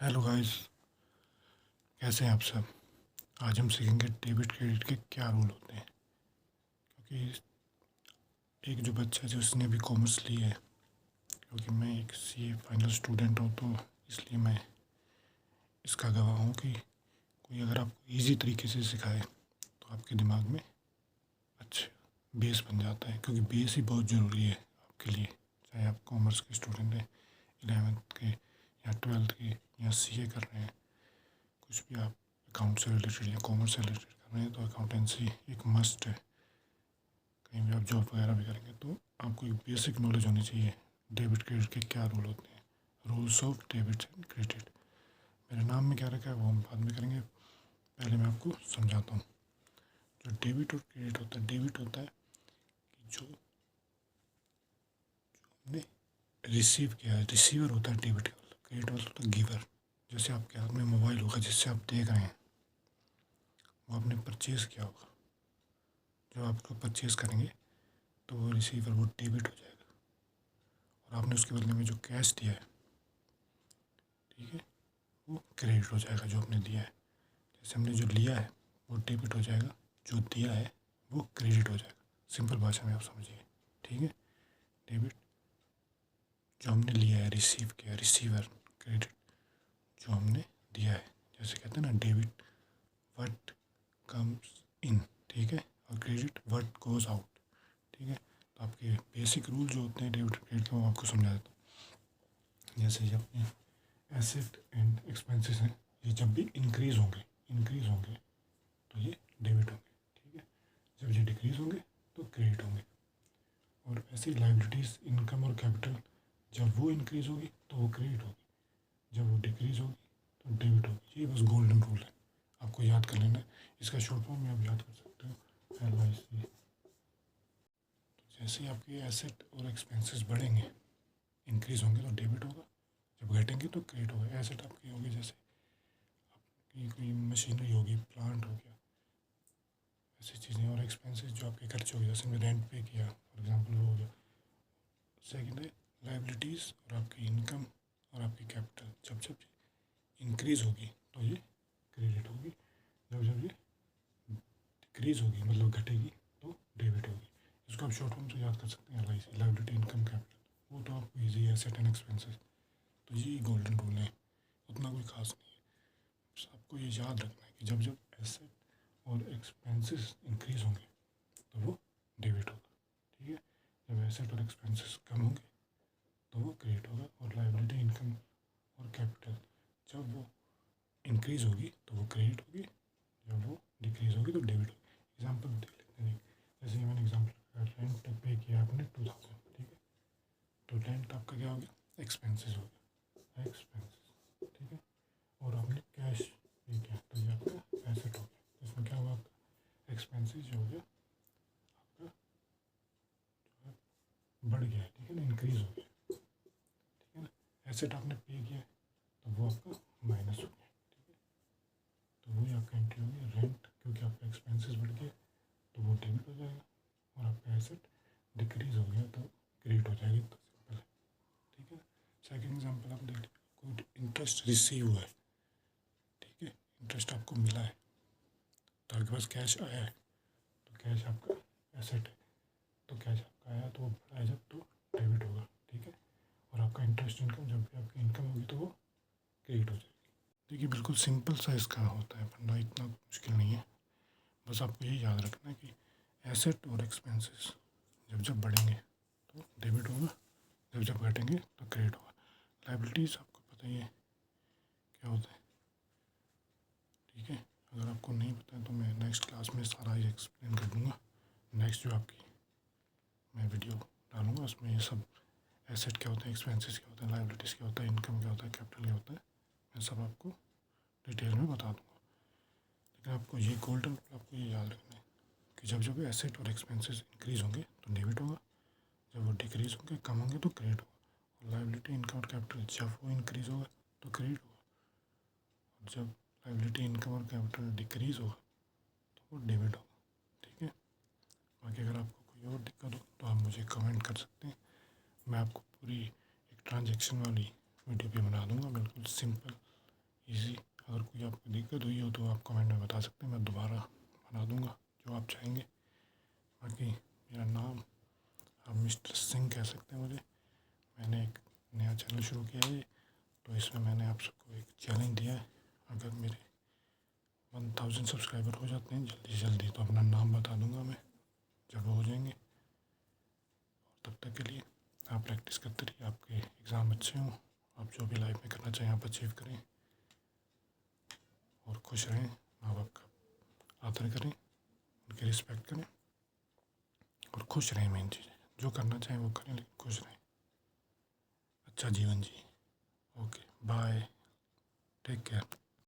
Hello guys, कैसे हैं आप सब। आज हम सीखेंगे डेबिट क्रेडिट के क्या रूल होते हैं। क्योंकि एक जो बच्चा है जो उसने अभी कॉमर्स ली है, क्योंकि मैं एक सीए फाइनल स्टूडेंट हूँ, तो इसलिए मैं इसका गवाह हूँ कि कोई अगर आपको इजी तरीके से सिखाए तो आपके दिमाग में अच्छा बेस बन जाता है। क्योंकि बेस ही बहुत ज़रूरी है आपके लिए, चाहे आप कॉमर्स के स्टूडेंट हैं, 11th के या 12th के या सीए कर रहे हैं, कुछ भी आप अकाउंट से रिलेटेड या कॉमर्स से रिलेटेड कर रहे हैं, तो अकाउंटेंसी एक मस्ट है। कहीं भी आप जॉब वगैरह भी करेंगे तो आपको एक बेसिक नॉलेज होनी चाहिए डेबिट क्रेडिट के क्या रूल होते हैं, rules of debit and credit. मेरे नाम में क्या रखा है वो हम बाद में करेंगे, पहले मैं आपको समझाता हूँ। जो डेबिट और क्रेडिट होता है, डेबिट होता है कि जो हमने रिसीव किया है, रिसीवर होता है डेबिट का। क्रेडिट वाला होता है गिवर। जैसे आपके हाथ में मोबाइल होगा जिससे आप देख रहे हैं, वो आपने परचेज़ किया होगा। जब आप उसको परचेज़ करेंगे तो वो रिसीवर वो डेबिट हो जाएगा, और आपने उसके बदले में जो कैश दिया है, ठीक है, वो क्रेडिट हो जाएगा जो आपने दिया है। जैसे हमने जो लिया है वो डेबिट हो जाएगा, जो दिया है वो क्रेडिट हो जाएगा। सिंपल भाषा में आप समझिए, ठीक है। डेबिट जो हमने लिया है, रिसीव किया, रिसीवर। क्रेडिट जो हमने दिया है, जैसे कहते हैं ना, डेबिट व्हाट कम्स इन, ठीक है, और क्रेडिट व्हाट गोज आउट, ठीक है। तो आपके बेसिक रूल जो होते हैं डेबिट क्रेडिट के, वो आपको समझा देता हूँ। जैसे जब एसेट एंड एक्सपेंसेस हैं, ये जब भी इंक्रीज़ होंगे तो ये डेबिट होंगे, ठीक है। जब ये डिक्रीज़ होंगे तो क्रेडिट होंगे। और ऐसे ही लाइबिलिटीज़, इनकम और कैपिटल, जब वो इंक्रीज़ होगी तो वो क्रेडिट होगी, जब वो डिक्रीज़ होगी तो डेबिट होगी। ये बस गोल्डन रूल है, आपको याद कर लेना है। इसका शॉर्ट फॉर्म में आप याद कर सकते हो, LIC। तो जैसे ही आपके एसेट और एक्सपेंसेस बढ़ेंगे, इंक्रीज़ होंगे तो डेबिट होगा, जब घटेंगे तो क्रेडिट होगा। एसेट आपकी होगी जैसे आपकी कोई मशीनरी होगी, प्लांट हो गया, ऐसी चीज़ें। और एक्सपेंसेस जो आपके खर्चे हो गए, जैसे रेंट पे किया फॉर एग्जांपल, वो हो गया। सेकंड है लाइबिलिटीज़ और आपकी इनकम और आपकी कैपिटल, जब जब इंक्रीज़ होगी तो ये क्रेडिट होगी, जब जब ये डिक्रीज़ होगी मतलब घटेगी तो डेबिट होगी। इसको आप शॉर्ट फॉर्म से याद कर सकते हैं, LIC, लाइबिलिटी इनकम कैपिटल। वो तो आपको ईजी है, एसेट एंड एक्सपेंसेस। तो ये गोल्डन रूल है, उतना कोई खास नहीं है। बस आपको ये याद रखना है कि जब जब एसेट और एक्सपेंसेस इंक्रीज़ होंगे तो वो डेबिट होगा, ठीक है। जब एसेट और एक्सपेंसेस कम होंगे तो वो क्रेडिट होगा। और लाइबिलिटी, इनकम और कैपिटल, जब वो इंक्रीज़ होगी तो वो क्रेडिट होगी, जब वो डिक्रीज़ होगी तो डेबिट होगी। एग्जाम्पल देख लेते हैं। जैसे मैंने एग्जाम्पल, रेंट पे किया आपने 2000, ठीक है, तो रेंट आपका क्या हो गया, एक्सपेंसेस हो गया, एक्सपेंसेस, ठीक है। और आपने कैश पे किया तो ये आपका एसेट हो गया। इसमें क्या हुआ, आपका एक्सपेंसेस जो हो गया आपका जो है बढ़ गया है, ठीक है ना, इंक्रीज़ हो गया, ठीक है ना। एसेट आपने पे किया है तो वो आपका माइनस हो गया, ठीक है। तो वही आपका एंट्री होगी रेंट, क्योंकि आपका एक्सपेंसेस बढ़ गया तो वो डेबिट हो जाएगा, और आपका एसेट डिक्रीज़ हो गया तो क्रेडिट हो जाएगी। तो सिंपल है, ठीक है। सेकेंड एग्जाम्पल आप देख लीजिए, कोई इंटरेस्ट रिसीव हुआ है, ठीक है, इंटरेस्ट आपको मिला है, तो आपके पास कैश आया है, तो कैश आपका एसेट है, तो कैश आपका आया तो वो बढ़ाया जब तो डेबिट होगा, ठीक है। और आपका इंटरेस्ट इनकम, जब भी आपकी इनकम होगी तो वो क्रेडिट हो जाएगी। देखिए बिल्कुल सिंपल सा इसका होता है, वरना इतना मुश्किल नहीं है। बस आपको यही याद रखना है कि एसेट और एक्सपेंसेस जब जब बढ़ेंगे तो डेबिट होगा, जब जब घटेंगे तो क्रेडिट होगा। लाइबिलिटीज़ आपको पता ही है क्या होता है, ठीक है। अगर आपको नहीं पता है तो मैं नेक्स्ट क्लास में सारा ही एक्सप्लेन कर दूँगा। नेक्स्ट जो आपकी मैं वीडियो डालूँगा उसमें ये सब, एसेट क्या होता है, एक्सपेंसेस क्या होता है, लाइबिलिटीज़ क्या होता है, इनकम क्या होता है, कैपिटल क्या होता है, मैं सब आपको डिटेल में बता दूँगा। लेकिन आपको ये गोल्डन रूल आपको ये याद रखना है कि जब जब एसेट और एक्सपेंसेस इंक्रीज़ होंगे तो डेबिट होगा, जब वो डिक्रीज़ होंगे, कम होंगे तो क्रेडिट होगा। और लाइबिलिटी, इनकम और कैपिटल, जब वो इंक्रीज़ होगा तो क्रेडिट होगा, और जब लाइबिलिटी, इनकम और कैपिटल डिक्रीज़ होगा तो वो डेबिट होगा, ठीक है। बाकी अगर आपको कोई और दिक्कत हो तो आप मुझे कमेंट कर सकते हैं, मैं आपको पूरी एक ट्रांजैक्शन वाली वीडियो भी बना दूँगा, बिल्कुल सिंपल इजी। अगर कोई आपको दिक्कत हुई हो तो आप कमेंट में बता सकते हैं, मैं दोबारा बना दूंगा जो आप चाहेंगे। बाकी मेरा नाम आप मिस्टर सिंह कह सकते हैं मुझे। मैंने एक नया चैनल शुरू किया है, तो इसमें मैंने आप सबको एक चैलेंज दिया है। अगर मेरे 1000 सब्सक्राइबर हो जाते हैं जल्दी से जल्दी तो अपना नाम बता दूंगा मैं जब हो जाएंगे। तब तक के लिए आप प्रैक्टिस करते रहिए, आपके एग्ज़ाम अच्छे हों, आप जो भी लाइफ में करना चाहें आप अचीव करें और खुश रहें। माँ बाप का आदर करें, उनकी रिस्पेक्ट करें और खुश रहें। मेन चीज़ है जो करना चाहें वो करें, लेकिन खुश रहें, अच्छा जीवन जिए। Okay, bye, take care.